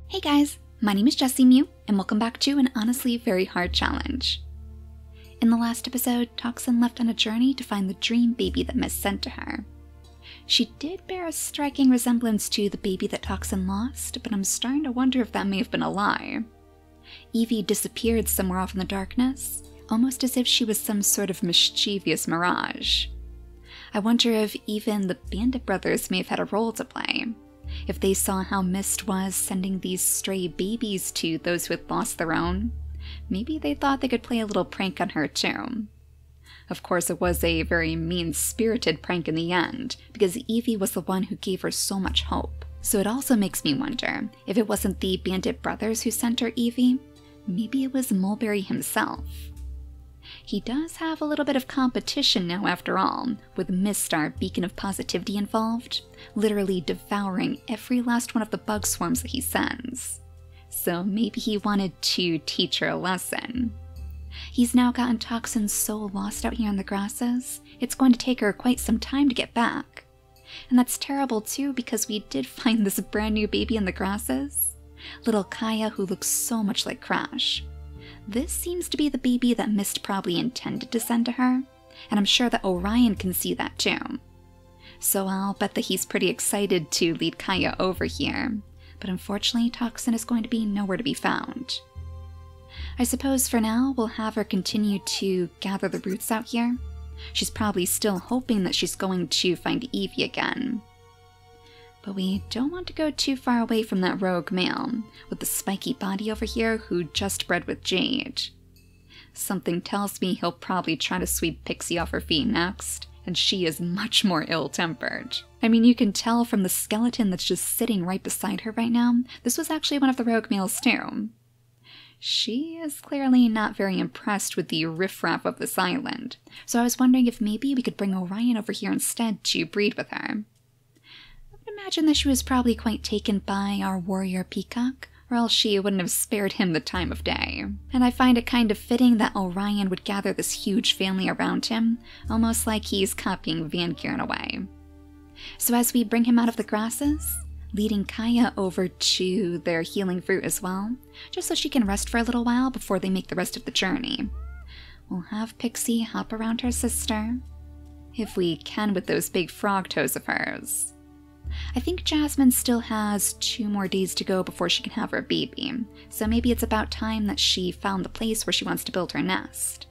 Hey guys, my name is JessiMew, and welcome back to an honestly very hard challenge. In the last episode, Toxin left on a journey to find the dream baby that Miss sent to her. She did bear a striking resemblance to the baby that Toxin lost, but I'm starting to wonder if that may have been a lie. Evie disappeared somewhere off in the darkness, almost as if she was some sort of mischievous mirage. I wonder if even the Bandit brothers may have had a role to play. If they saw how Mist was sending these stray babies to those who had lost their own, maybe they thought they could play a little prank on her too. Of course, it was a very mean-spirited prank in the end, because Evie was the one who gave her so much hope. So it also makes me wonder, if it wasn't the Bandit brothers who sent her Evie, maybe it was Mulberry himself. He does have a little bit of competition now after all, with Mist, our beacon of positivity, involved, literally devouring every last one of the bug swarms that he sends. So maybe he wanted to teach her a lesson. He's now gotten Toxin so lost out here in the grasses, it's going to take her quite some time to get back. And that's terrible too, because we did find this brand new baby in the grasses. Little Kaya, who looks so much like Crash. This seems to be the baby that Mist probably intended to send to her, and I'm sure that Orion can see that too. So I'll bet that he's pretty excited to lead Kaya over here, but unfortunately Toxin is going to be nowhere to be found. I suppose for now we'll have her continue to gather the roots out here. She's probably still hoping that she's going to find Evie again. But we don't want to go too far away from that rogue male, with the spiky body over here who just bred with Jade. Something tells me he'll probably try to sweep Pixie off her feet next, and she is much more ill-tempered. I mean, you can tell from the skeleton that's just sitting right beside her right now, this was actually one of the rogue males too. She is clearly not very impressed with the riffraff of this island, so I was wondering if maybe we could bring Orion over here instead to breed with her. Imagine that she was probably quite taken by our warrior Peacock, or else she wouldn't have spared him the time of day. And I find it kind of fitting that Orion would gather this huge family around him, almost like he's copying Vangear in a way. So as we bring him out of the grasses, leading Kaya over to their healing fruit as well, just so she can rest for a little while before they make the rest of the journey. We'll have Pixie hop around her sister, if we can with those big frog toes of hers. I think Jasmine still has 2 more days to go before she can have her baby, so maybe it's about time that she found the place where she wants to build her nest.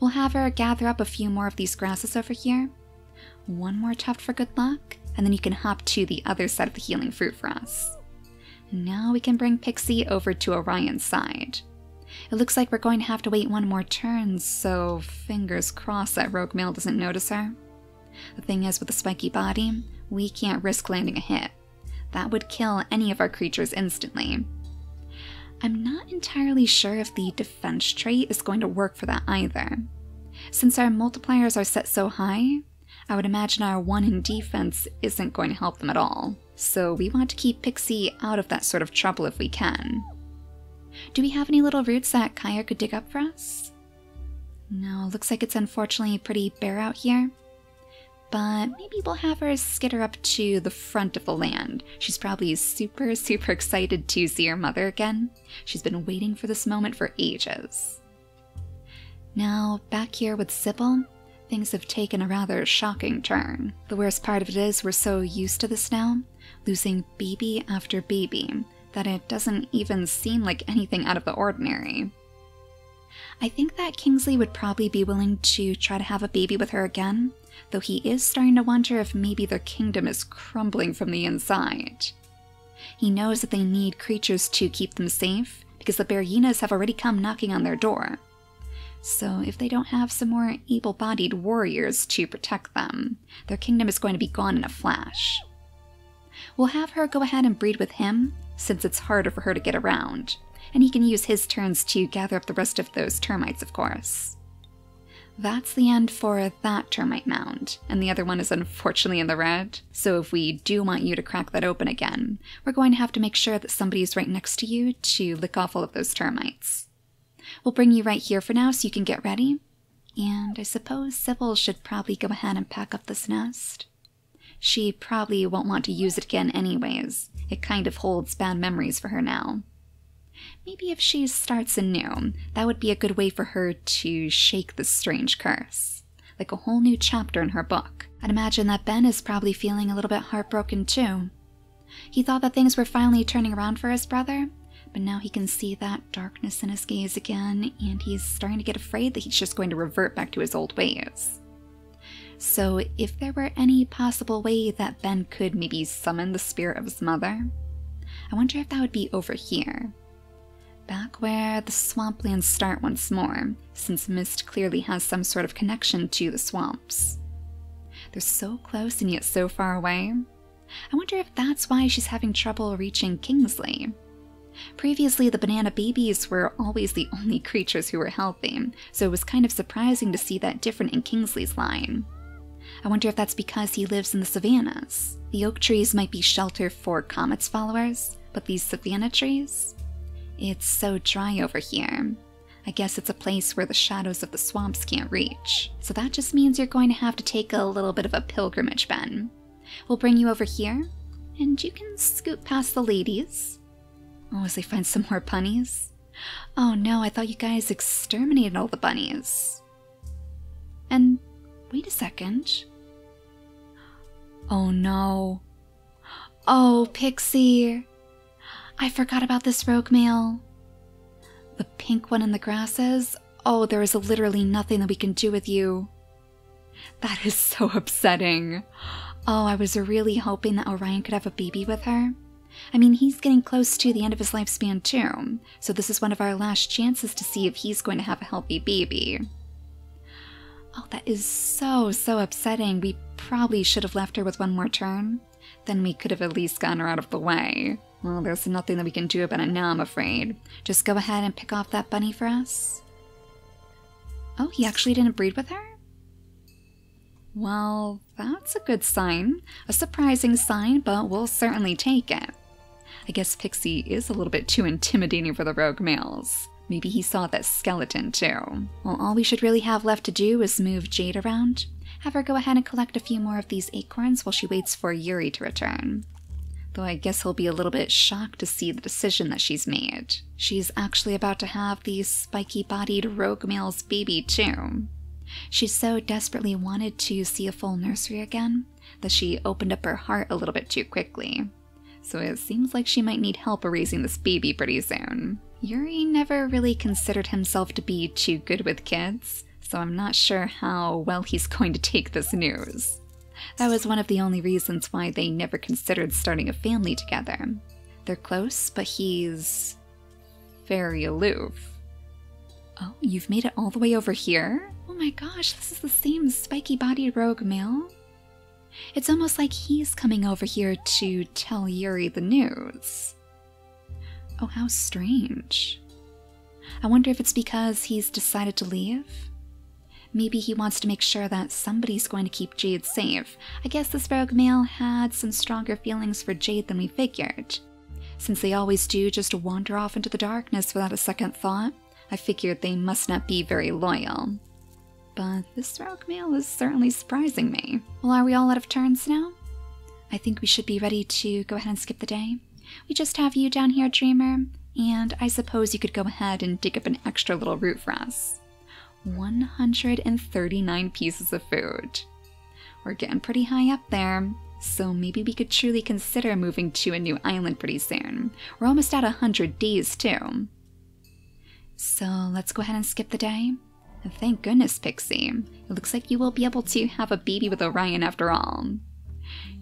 We'll have her gather up a few more of these grasses over here, 1 more tuft for good luck, and then you can hop to the other side of the healing fruit for us. Now we can bring Pixie over to Orion's side. It looks like we're going to have to wait 1 more turn, so fingers crossed that rogue male doesn't notice her. The thing is, with the spiky body, we can't risk landing a hit. That would kill any of our creatures instantly. I'm not entirely sure if the defense trait is going to work for that either. Since our multipliers are set so high, I would imagine our 1 in defense isn't going to help them at all. So we want to keep Pixie out of that sort of trouble if we can. Do we have any little roots that Kaya could dig up for us? No, looks like it's unfortunately pretty bare out here. But maybe we'll have her skitter up to the front of the land. She's probably super excited to see her mother again. She's been waiting for this moment for ages. Now, back here with Sybil, things have taken a rather shocking turn. The worst part of it is we're so used to this now, losing baby after baby, that it doesn't even seem like anything out of the ordinary. I think that Kingsley would probably be willing to try to have a baby with her again, though he is starting to wonder if maybe their kingdom is crumbling from the inside. He knows that they need creatures to keep them safe, because the Beryenas have already come knocking on their door. So if they don't have some more able-bodied warriors to protect them, their kingdom is going to be gone in a flash. We'll have her go ahead and breed with him, since it's harder for her to get around, and he can use his turns to gather up the rest of those termites, of course. That's the end for that termite mound, and the other one is unfortunately in the red, so if we do want you to crack that open again, we're going to have to make sure that somebody's right next to you to lick off all of those termites. We'll bring you right here for now so you can get ready, and I suppose Sybil should probably go ahead and pack up this nest. She probably won't want to use it again anyways, It kind of holds bad memories for her now. Maybe if she starts anew, that would be a good way for her to shake this strange curse. Like a whole new chapter in her book. I'd imagine that Ben is probably feeling a little bit heartbroken too. He thought that things were finally turning around for his brother, but now he can see that darkness in his gaze again, and he's starting to get afraid that he's just going to revert back to his old ways. So if there were any possible way that Ben could maybe summon the spirit of his mother, I wonder if that would be over here. Back where the swamplands start once more, since Mist clearly has some sort of connection to the swamps. They're so close and yet so far away. I wonder if that's why she's having trouble reaching Kingsley. Previously, the banana babies were always the only creatures who were healthy, so it was kind of surprising to see that different in Kingsley's line. I wonder if that's because he lives in the savannas. The oak trees might be shelter for Comet's followers, but these savanna trees? It's so dry over here. I guess it's a place where the shadows of the swamps can't reach. So that just means you're going to have to take a little bit of a pilgrimage, Ben. We'll bring you over here, and you can scoot past the ladies. Oh, as they find some more bunnies? Oh no, I thought you guys exterminated all the bunnies. And wait a second. Oh no. Oh, Pixie. I forgot about this rogue male. The pink one in the grasses? Oh, there is literally nothing that we can do with you. That is so upsetting. Oh, I was really hoping that Orion could have a baby with her. I mean, he's getting close to the end of his lifespan too, so this is one of our last chances to see if he's going to have a healthy baby. Oh, that is so upsetting. We probably should have left her with one more turn. Then we could have at least gotten her out of the way. Well, there's nothing that we can do about it now, I'm afraid. Just go ahead and pick off that bunny for us. Oh, he actually didn't breed with her? Well, that's a good sign. A surprising sign, but we'll certainly take it. I guess Pixie is a little bit too intimidating for the rogue males. Maybe he saw that skeleton too. Well, all we should really have left to do is move Jade around. Have her go ahead and collect a few more of these acorns while she waits for Yuri to return. Though I guess he'll be a little bit shocked to see the decision that she's made. She's actually about to have the spiky-bodied rogue male's baby too. She so desperately wanted to see a full nursery again that she opened up her heart a little bit too quickly. So it seems like she might need help raising this baby pretty soon. Yuri never really considered himself to be too good with kids, so I'm not sure how well he's going to take this news. That was one of the only reasons why they never considered starting a family together. They're close, but he's very aloof. Oh, you've made it all the way over here? Oh my gosh, this is the same spiky-bodied rogue male? It's almost like he's coming over here to tell Yuri the news. Oh, how strange. I wonder if it's because he's decided to leave? Maybe he wants to make sure that somebody's going to keep Jade safe. I guess this rogue male had some stronger feelings for Jade than we figured. Since they always do just wander off into the darkness without a second thought, I figured they must not be very loyal. But this rogue male is certainly surprising me. Well, are we all out of turns now? I think we should be ready to go ahead and skip the day. We just have you down here, Dreamer, and I suppose you could go ahead and dig up an extra little root for us. 139 pieces of food. We're getting pretty high up there, so maybe we could truly consider moving to a new island pretty soon. We're almost at 100 days too. So let's go ahead and skip the day. And thank goodness, Pixie. It looks like you will be able to have a baby with Orion after all.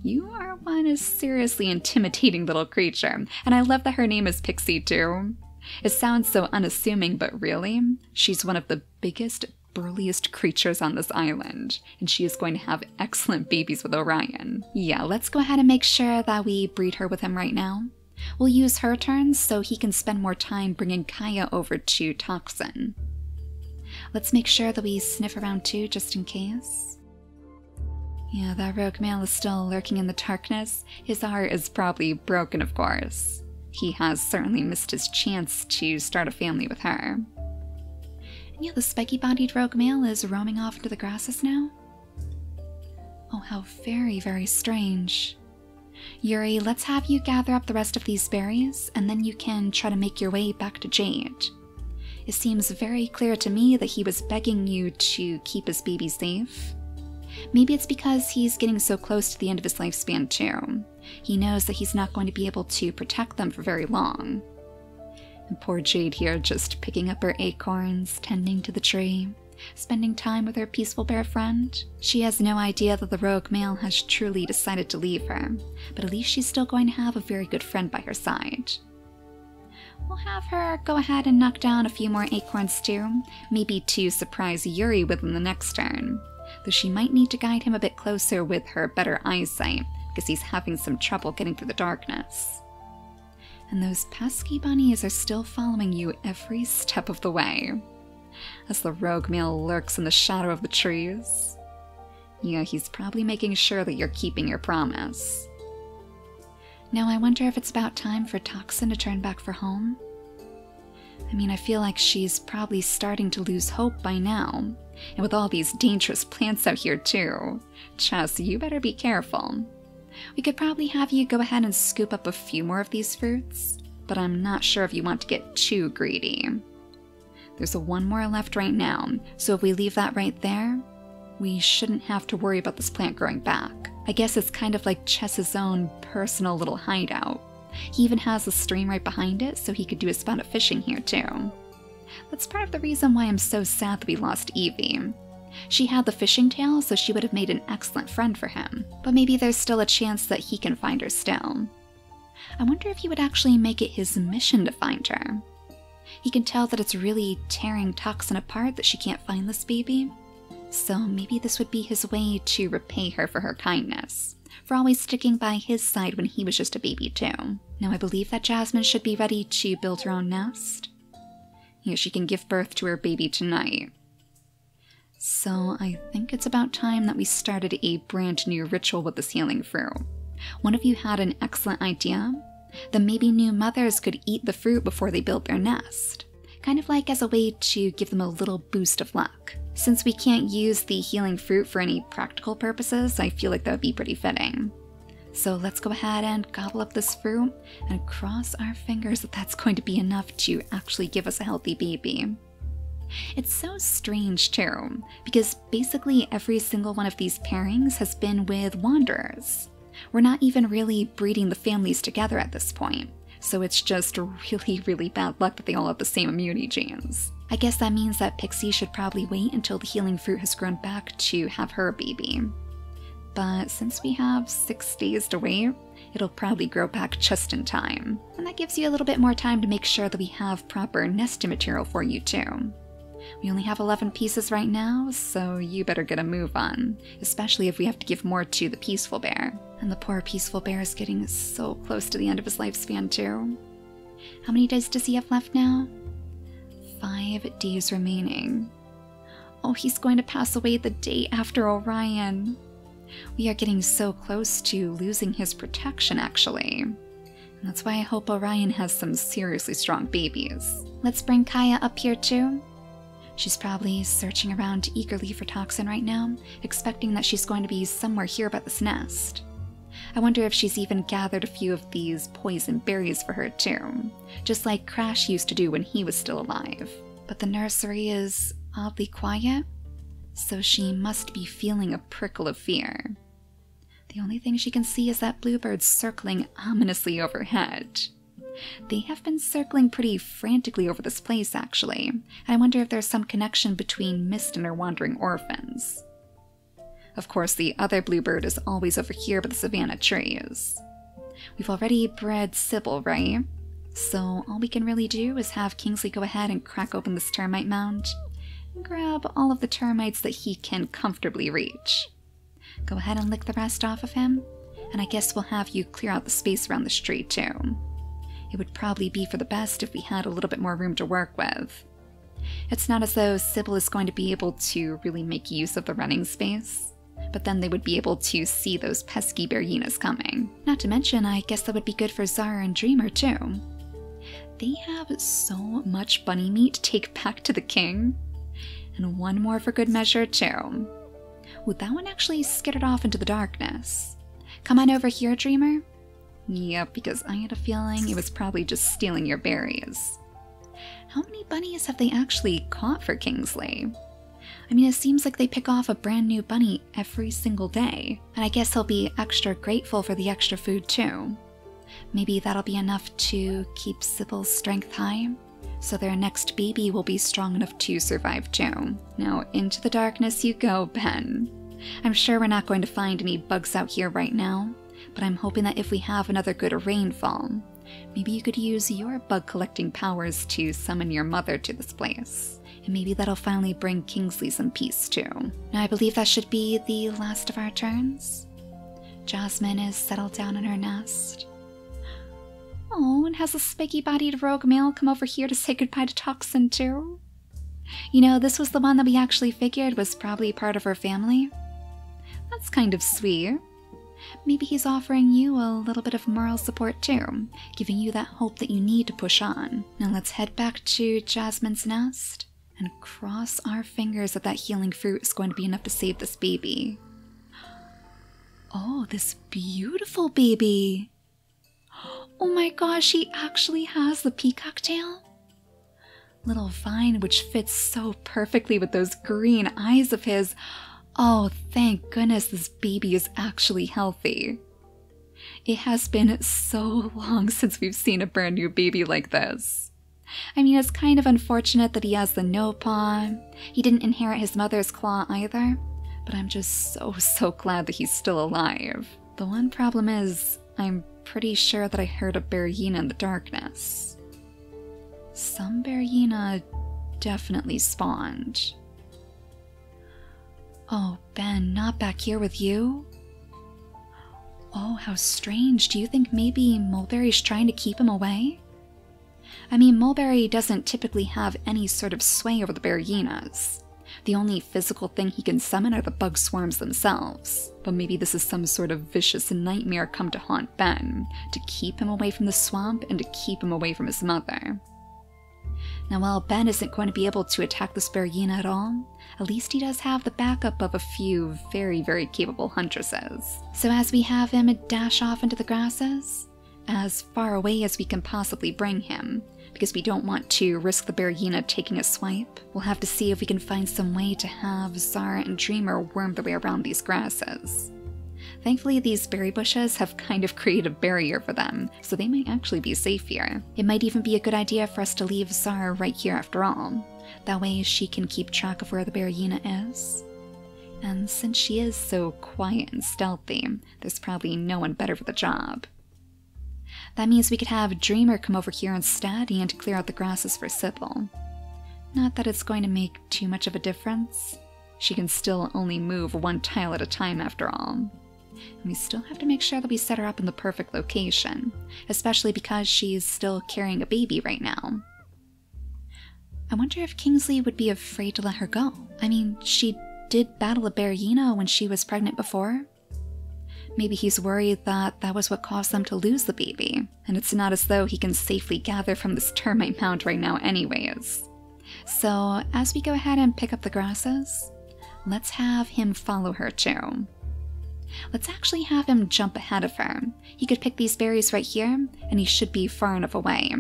You are one seriously intimidating little creature, and I love that her name is Pixie too. It sounds so unassuming, but really, she's one of the biggest, burliest creatures on this island, and she is going to have excellent babies with Orion. Yeah, let's go ahead and make sure that we breed her with him right now. We'll use her turns so he can spend more time bringing Kaya over to Toxin. Let's make sure that we sniff around too, just in case. Yeah, that rogue male is still lurking in the darkness. His heart is probably broken, of course. He has certainly missed his chance to start a family with her. And yeah, the spiky-bodied rogue male is roaming off into the grasses now. Oh, how very, very strange. Yuri, let's have you gather up the rest of these berries, and then you can try to make your way back to Jade. It seems very clear to me that he was begging you to keep his baby safe. Maybe it's because he's getting so close to the end of his lifespan too. He knows that he's not going to be able to protect them for very long. And poor Jade here, just picking up her acorns, tending to the tree, spending time with her peaceful bear friend. She has no idea that the rogue male has truly decided to leave her, but at least she's still going to have a very good friend by her side. We'll have her go ahead and knock down a few more acorns too, maybe to surprise Yuri within the next turn, though she might need to guide him a bit closer with her better eyesight, because he's having some trouble getting through the darkness. And those pesky bunnies are still following you every step of the way, as the rogue male lurks in the shadow of the trees. Yeah, he's probably making sure that you're keeping your promise. Now I wonder if it's about time for Toxin to turn back for home. I mean, I feel like she's probably starting to lose hope by now. And with all these dangerous plants out here too. Jess, you better be careful. We could probably have you go ahead and scoop up a few more of these fruits, but I'm not sure if you want to get too greedy. There's one more left right now, so if we leave that right there, we shouldn't have to worry about this plant growing back. I guess it's kind of like Chess's own personal little hideout. He even has a stream right behind it, so he could do a spot of fishing here too. That's part of the reason why I'm so sad that we lost Evie. She had the fishing tail, so she would have made an excellent friend for him, but maybe there's still a chance that he can find her still. I wonder if he would actually make it his mission to find her. He can tell that it's really tearing Toxin apart that she can't find this baby. So maybe this would be his way to repay her for her kindness, for always sticking by his side when he was just a baby too. Now I believe that Jasmine should be ready to build her own nest. Here, she can give birth to her baby tonight. So I think it's about time that we started a brand new ritual with this healing fruit. One of you had an excellent idea, that maybe new mothers could eat the fruit before they build their nest, kind of like as a way to give them a little boost of luck. Since we can't use the healing fruit for any practical purposes, I feel like that would be pretty fitting. So let's go ahead and gobble up this fruit and cross our fingers that that's going to be enough to actually give us a healthy baby. It's so strange too, because basically every single one of these pairings has been with wanderers. We're not even really breeding the families together at this point, so it's just really bad luck that they all have the same immunity genes. I guess that means that Pixie should probably wait until the healing fruit has grown back to have her baby. But since we have 6 days to wait, it'll probably grow back just in time. And that gives you a little bit more time to make sure that we have proper nesting material for you too. We only have 11 pieces right now, so you better get a move on, especially if we have to give more to the peaceful bear. And the poor peaceful bear is getting so close to the end of his lifespan too. How many days does he have left now? 5 days remaining. Oh, he's going to pass away the day after Orion. We are getting so close to losing his protection, actually. And that's why I hope Orion has some seriously strong babies. Let's bring Kaya up here too. She's probably searching around eagerly for Toxin right now, expecting that she's going to be somewhere here about this nest. I wonder if she's even gathered a few of these poison berries for her too, just like Crash used to do when he was still alive. But the nursery is oddly quiet, so she must be feeling a prickle of fear. The only thing she can see is that bluebirds circling ominously overhead. They have been circling pretty frantically over this place, actually, and I wonder if there's some connection between Mist and her wandering orphans. Of course, the other bluebird is always over here by the savannah trees. We've already bred Sybil, right? So all we can really do is have Kingsley go ahead and crack open this termite mound and grab all of the termites that he can comfortably reach. Go ahead and lick the rest off of him, and I guess we'll have you clear out the space around this tree too. It would probably be for the best if we had a little bit more room to work with. It's not as though Sybil is going to be able to really make use of the running space, but then they would be able to see those pesky berryinas coming. Not to mention, I guess that would be good for Zara and Dreamer too. They have so much bunny meat to take back to the king. And one more for good measure too. Ooh, that one actually skittered off into the darkness. Come on over here, Dreamer. Yep, because I had a feeling it was probably just stealing your berries. How many bunnies have they actually caught for Kingsley? I mean, it seems like they pick off a brand new bunny every single day, and I guess he'll be extra grateful for the extra food too. Maybe that'll be enough to keep Sybil's strength high, so their next baby will be strong enough to survive too. Now, into the darkness you go, Ben. I'm sure we're not going to find any bugs out here right now, but I'm hoping that if we have another good rainfall, maybe you could use your bug collecting powers to summon your mother to this place. And maybe that'll finally bring Kingsley some peace too. Now I believe that should be the last of our turns. Jasmine is settled down in her nest. Oh, and has a spiky-bodied rogue male come over here to say goodbye to Toxin too? You know, this was the one that we actually figured was probably part of her family. That's kind of sweet. Maybe he's offering you a little bit of moral support too, giving you that hope that you need to push on. Now let's head back to Jasmine's nest and cross our fingers that that healing fruit is going to be enough to save this baby. Oh, this beautiful baby. Oh my gosh, he actually has the peacock tail. Little vine which fits so perfectly with those green eyes of his. Oh, thank goodness this baby is actually healthy. It has been so long since we've seen a brand new baby like this. I mean, it's kind of unfortunate that he has the no paw. He didn't inherit his mother's claw either, but I'm just so glad that he's still alive. The one problem is, I'm pretty sure that I heard a Berryina in the darkness. Some Berryina definitely spawned. Oh, Ben, not back here with you? Oh, how strange. Do you think maybe Mulberry's trying to keep him away? I mean, Mulberry doesn't typically have any sort of sway over the Berryinas. The only physical thing he can summon are the bug swarms themselves. But maybe this is some sort of vicious nightmare come to haunt Ben, to keep him away from the swamp and to keep him away from his mother. Now, while Ben isn't going to be able to attack this Berryina at all, at least he does have the backup of a few very capable huntresses. So as we have him dash off into the grasses, as far away as we can possibly bring him, because we don't want to risk the Berryina taking a swipe, we'll have to see if we can find some way to have Zara and Dreamer worm their way around these grasses. Thankfully, these berry bushes have kind of created a barrier for them, so they might actually be safe here. It might even be a good idea for us to leave Zara right here after all. That way she can keep track of where the Berryina is. And since she is so quiet and stealthy, there's probably no one better for the job. That means we could have Dreamer come over here instead and clear out the grasses for Sybil. Not that it's going to make too much of a difference. She can still only move one tile at a time after all. And we still have to make sure that we set her up in the perfect location, especially because she's still carrying a baby right now. I wonder if Kingsley would be afraid to let her go. I mean, she did battle a Berryina when she was pregnant before. Maybe he's worried that that was what caused them to lose the baby, and it's not as though he can safely gather from this termite mound right now anyways. So, as we go ahead and pick up the grasses, let's have him follow her too. Let's actually have him jump ahead of her. He could pick these berries right here, and he should be far enough away.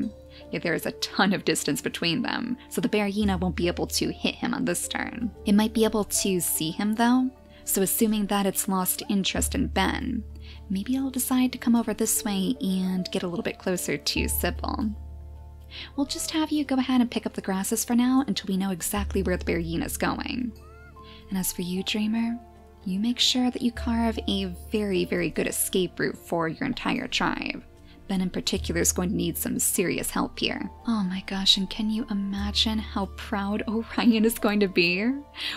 Yeah, there is a ton of distance between them, so the Berryina won't be able to hit him on this turn. It might be able to see him though, so assuming that it's lost interest in Ben, maybe it'll decide to come over this way and get a little bit closer to Sybil. We'll just have you go ahead and pick up the grasses for now until we know exactly where the Berryina's going. And as for you, Dreamer, you make sure that you carve a very good escape route for your entire tribe. Ben in particular is going to need some serious help here. Oh my gosh, and can you imagine how proud Orion is going to be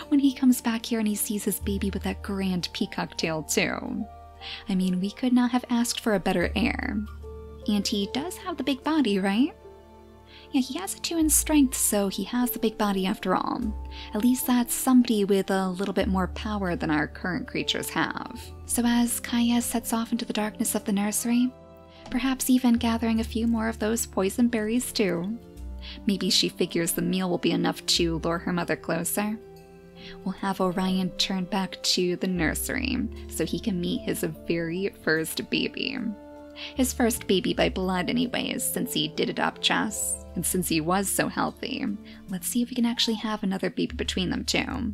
when he comes back here and he sees his baby with that grand peacock tail too? I mean, we could not have asked for a better heir. And he does have the big body, right? Yeah, he has a 2 in strength, so he has the big body after all. At least that's somebody with a little bit more power than our current creatures have. So as Kaya sets off into the darkness of the nursery, perhaps even gathering a few more of those poison berries too. Maybe she figures the meal will be enough to lure her mother closer. We'll have Orion turn back to the nursery so he can meet his very first baby. His first baby by blood anyways, since he did adopt Jess, and since he was so healthy. Let's see if we can actually have another baby between them too.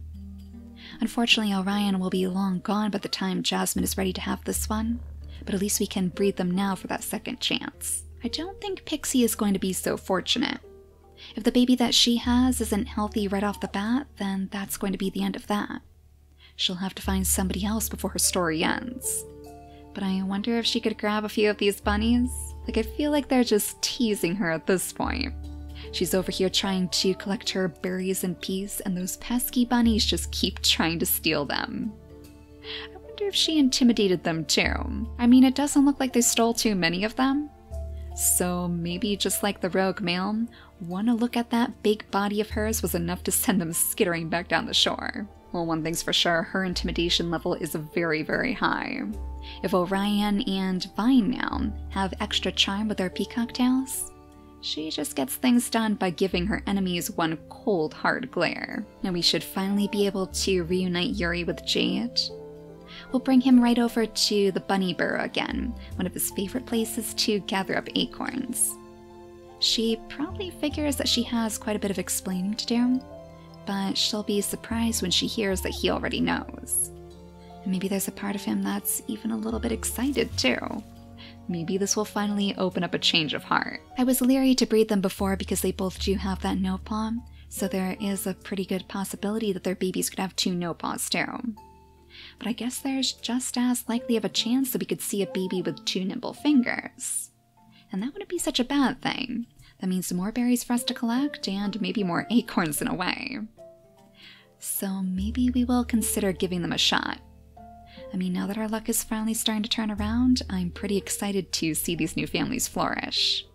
Unfortunately, Orion will be long gone by the time Jasmine is ready to have this one, but at least we can breed them now for that second chance. I don't think Pixie is going to be so fortunate. If the baby that she has isn't healthy right off the bat, then that's going to be the end of that. She'll have to find somebody else before her story ends. But I wonder if she could grab a few of these bunnies? Like, I feel like they're just teasing her at this point. She's over here trying to collect her berries in peace, and those pesky bunnies just keep trying to steal them. I wonder if she intimidated them too. I mean, it doesn't look like they stole too many of them. So maybe just like the rogue male, one look at that big body of hers was enough to send them skittering back down the shore. Well, one thing's for sure, her intimidation level is very, very high. If Orion and Vine now have extra charm with their peacock tails, she just gets things done by giving her enemies one cold, hard glare. Now we should finally be able to reunite Yuri with Jade. We'll bring him right over to the bunny burrow again, one of his favorite places to gather up acorns. She probably figures that she has quite a bit of explaining to do, but she'll be surprised when she hears that he already knows. And maybe there's a part of him that's even a little bit excited too. Maybe this will finally open up a change of heart. I was leery to breed them before because they both do have that no paw, so there is a pretty good possibility that their babies could have two no paws too. But I guess there's just as likely of a chance that we could see a baby with two nimble fingers. And that wouldn't be such a bad thing. That means more berries for us to collect, and maybe more acorns in a way. So maybe we will consider giving them a shot. I mean, now that our luck is finally starting to turn around, I'm pretty excited to see these new families flourish.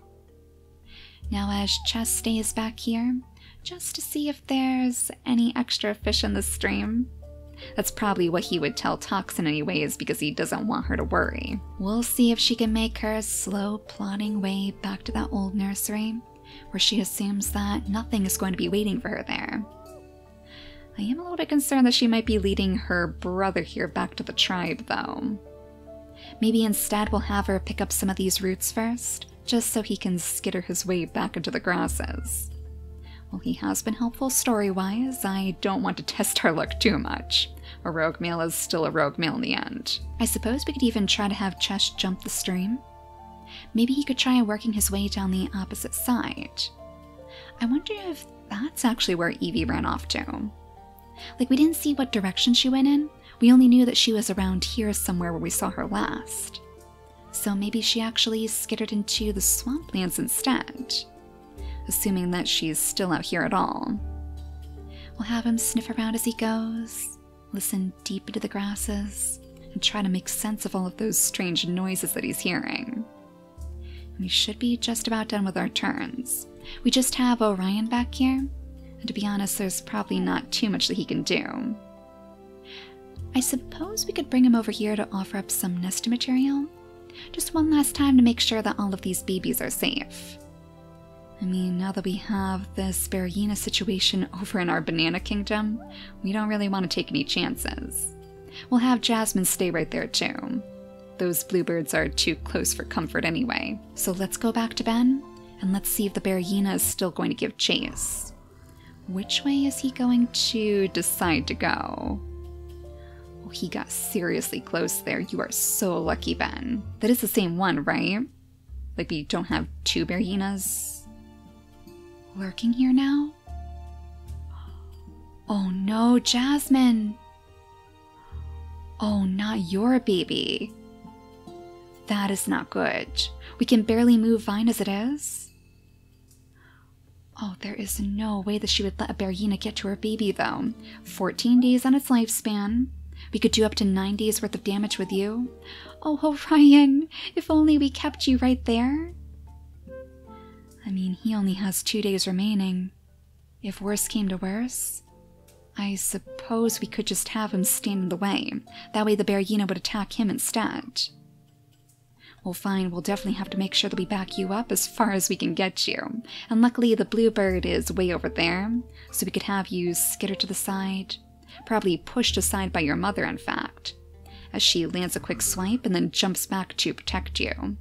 Now as Chess stays back here, just to see if there's any extra fish in the stream. That's probably what he would tell Toxin anyways, because he doesn't want her to worry. We'll see if she can make her slow, plodding way back to that old nursery, where she assumes that nothing is going to be waiting for her there. I am a little bit concerned that she might be leading her brother here back to the tribe, though. Maybe instead we'll have her pick up some of these roots first, just so he can skitter his way back into the grasses. Well, he has been helpful story-wise. I don't want to test our luck too much. A rogue male is still a rogue male in the end. I suppose we could even try to have Chess jump the stream. Maybe he could try working his way down the opposite side. I wonder if that's actually where Evie ran off to. Like, we didn't see what direction she went in. We only knew that she was around here somewhere where we saw her last. So maybe she actually skittered into the swamplands instead. Assuming that she's still out here at all. We'll have him sniff around as he goes, listen deep into the grasses, and try to make sense of all of those strange noises that he's hearing. And we should be just about done with our turns. We just have Orion back here, and to be honest, there's probably not too much that he can do. I suppose we could bring him over here to offer up some nest material, just one last time to make sure that all of these babies are safe. I mean, now that we have this Berryina situation over in our Banana Kingdom, we don't really want to take any chances. We'll have Jasmine stay right there too. Those bluebirds are too close for comfort anyway. So let's go back to Ben, and let's see if the Berryina is still going to give chase. Which way is he going to decide to go? Oh, he got seriously close there. You are so lucky, Ben. That is the same one, right? Like, we don't have two Berryinas lurking here now? Oh no, Jasmine! Oh, not your baby. That is not good. We can barely move Vine as it is. Oh, there is no way that she would let a Berryina get to her baby, though. 14 days on its lifespan. We could do up to 9 days worth of damage with you. Oh, Orion, if only we kept you right there. I mean, he only has 2 days remaining. If worse came to worse, I suppose we could just have him stand in the way. That way the Berryina would attack him instead. Well, fine, we'll definitely have to make sure that we back you up as far as we can get you. And luckily the bluebird is way over there, so we could have you skitter to the side, Probably pushed aside by your mother, in fact, as she lands a quick swipe and then jumps back to protect you.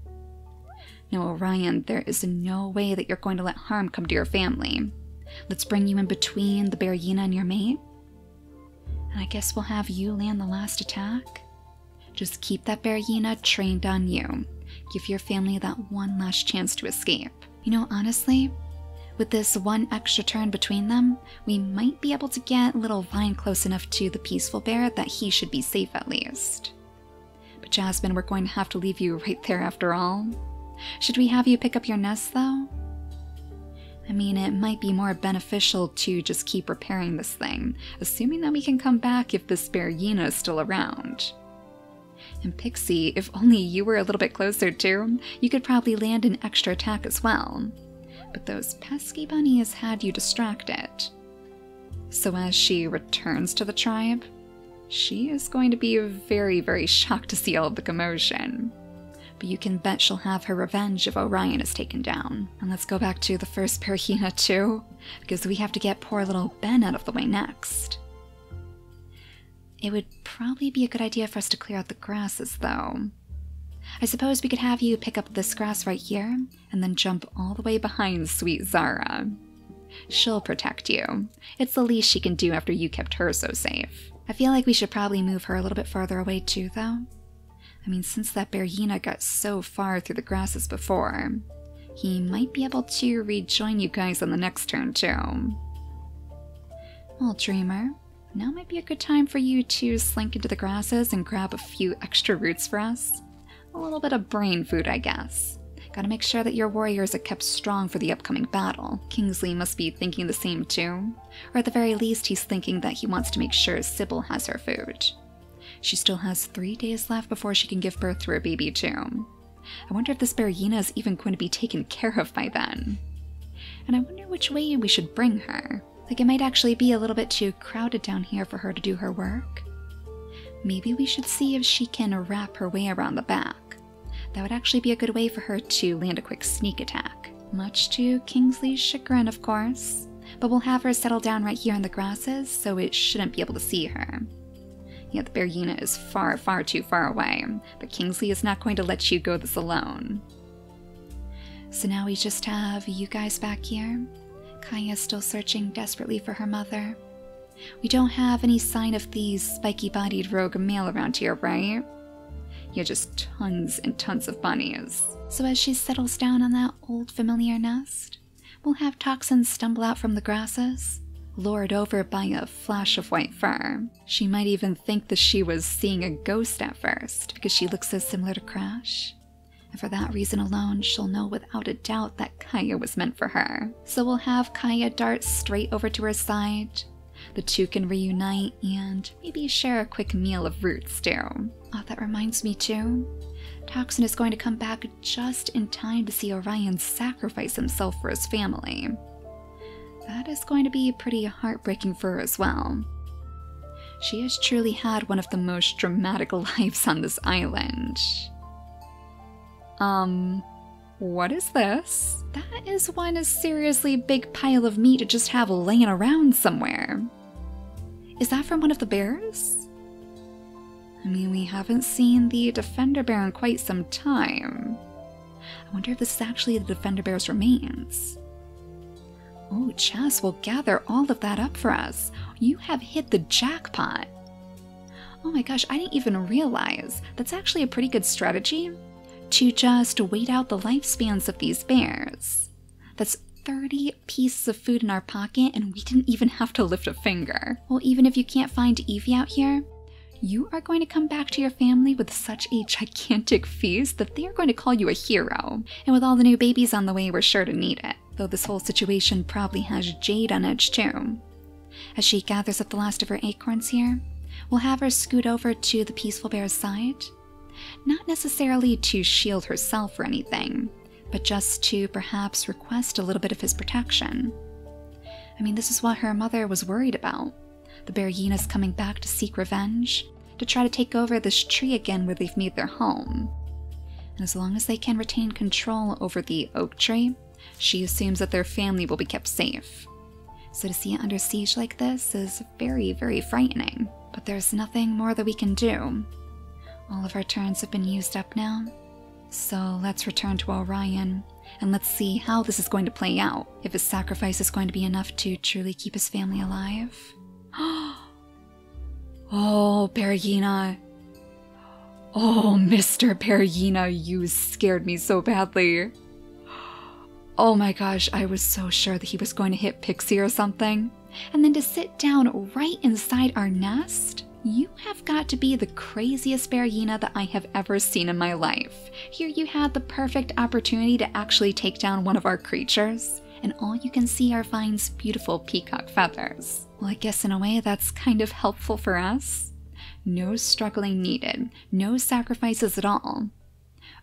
Now, Orion, there is no way that you're going to let harm come to your family. Let's bring you in between the Berryina and your mate. And I guess we'll have you land the last attack. Just keep that Berryina trained on you. Give your family that one last chance to escape. You know, honestly, with this one extra turn between them, we might be able to get little Vine close enough to the peaceful bear that he should be safe at least. But Jasmine, we're going to have to leave you right there after all. Should we have you pick up your nest, though? I mean, it might be more beneficial to just keep repairing this thing, assuming that we can come back if this Berryina is still around. And Pixie, if only you were a little bit closer too, you could probably land an extra attack as well. But those pesky bunnies had you distracted. So as she returns to the tribe, she is going to be very, very shocked to see all of the commotion. But you can bet she'll have her revenge if Orion is taken down. And let's go back to the first Berryina too, because we have to get poor little Ben out of the way next. It would probably be a good idea for us to clear out the grasses, though. I suppose we could have you pick up this grass right here, and then jump all the way behind sweet Zara. She'll protect you. It's the least she can do after you kept her so safe. I feel like we should probably move her a little bit farther away too, though. I mean, since that Berryina got so far through the grasses before, he might be able to rejoin you guys on the next turn too. Well, Dreamer, now might be a good time for you to slink into the grasses and grab a few extra roots for us. A little bit of brain food, I guess. Gotta make sure that your warriors are kept strong for the upcoming battle. Kingsley must be thinking the same too. Or at the very least, he's thinking that he wants to make sure Sybil has her food. She still has 3 days left before she can give birth to her baby too. I wonder if this Berryina is even going to be taken care of by then. And I wonder which way we should bring her. Like, it might actually be a little bit too crowded down here for her to do her work. Maybe we should see if she can wrap her way around the back. That would actually be a good way for her to land a quick sneak attack. Much to Kingsley's chagrin, of course. But we'll have her settle down right here in the grasses, so it shouldn't be able to see her. Yeah, the Berryina is far, far too far away, but Kingsley is not going to let you go this alone. So now we just have you guys back here. Kaya's still searching desperately for her mother. We don't have any sign of these spiky-bodied rogue male around here, right? Yeah, just tons and tons of bunnies. So as she settles down on that old familiar nest, we'll have Toxin stumble out from the grasses, lured over by a flash of white fur. She might even think that she was seeing a ghost at first, because she looks so similar to Crash. And for that reason alone, she'll know without a doubt that Kaya was meant for her. So we'll have Kaya dart straight over to her side. The two can reunite and maybe share a quick meal of roots too. Oh, that reminds me too. Toxin is going to come back just in time to see Orion sacrifice himself for his family. That is going to be pretty heartbreaking for her as well. She has truly had one of the most dramatic lives on this island. What is this? That is one seriously big pile of meat to just have laying around somewhere. Is that from one of the bears? I mean, we haven't seen the Defender Bear in quite some time. I wonder if this is actually the Defender Bear's remains. Oh, Jess will gather all of that up for us. You have hit the jackpot. Oh my gosh, I didn't even realize. That's actually a pretty good strategy to just wait out the lifespans of these bears. That's 30 pieces of food in our pocket and we didn't even have to lift a finger. Well, even if you can't find Evie out here, you are going to come back to your family with such a gigantic feast that they are going to call you a hero. And with all the new babies on the way, we're sure to need it. Though this whole situation probably has Jade on edge too. As she gathers up the last of her acorns here, we'll have her scoot over to the peaceful bear's side. Not necessarily to shield herself or anything, but just to perhaps request a little bit of his protection. I mean, this is what her mother was worried about. The Berryina's coming back to seek revenge, to try to take over this tree again where they've made their home. And as long as they can retain control over the oak tree, she assumes that their family will be kept safe. So to see it under siege like this is very, very frightening. But there's nothing more that we can do. All of our turns have been used up now. So let's return to Orion, and let's see how this is going to play out. If his sacrifice is going to be enough to truly keep his family alive. Oh, Perugina. Oh, Mr. Perugina, you scared me so badly. Oh my gosh, I was so sure that he was going to hit Pixie or something. And then to sit down right inside our nest? You have got to be the craziest Perugina that I have ever seen in my life. Here you had the perfect opportunity to actually take down one of our creatures, and all you can see are Vine's beautiful peacock feathers. Well, I guess in a way that's kind of helpful for us. No struggling needed, no sacrifices at all.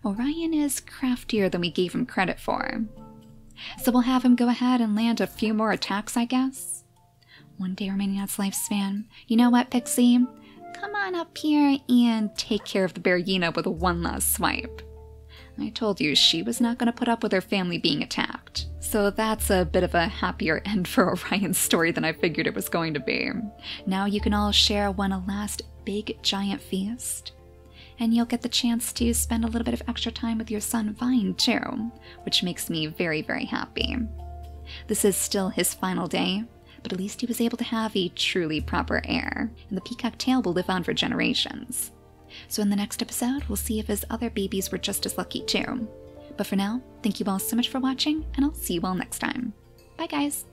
Orion is craftier than we gave him credit for. So we'll have him go ahead and land a few more attacks, I guess. 1 day remaining on its lifespan. You know what, Pixie? Come on up here and take care of the Perugina with one last swipe. I told you she was not going to put up with her family being attacked. So that's a bit of a happier end for Orion's story than I figured it was going to be. Now you can all share one last big giant feast. And you'll get the chance to spend a little bit of extra time with your son Vine too, which makes me very, very happy. This is still his final day, but at least he was able to have a truly proper heir, and the peacock tail will live on for generations. So in the next episode, we'll see if his other babies were just as lucky too. But for now, thank you all so much for watching, and I'll see you all next time. Bye guys!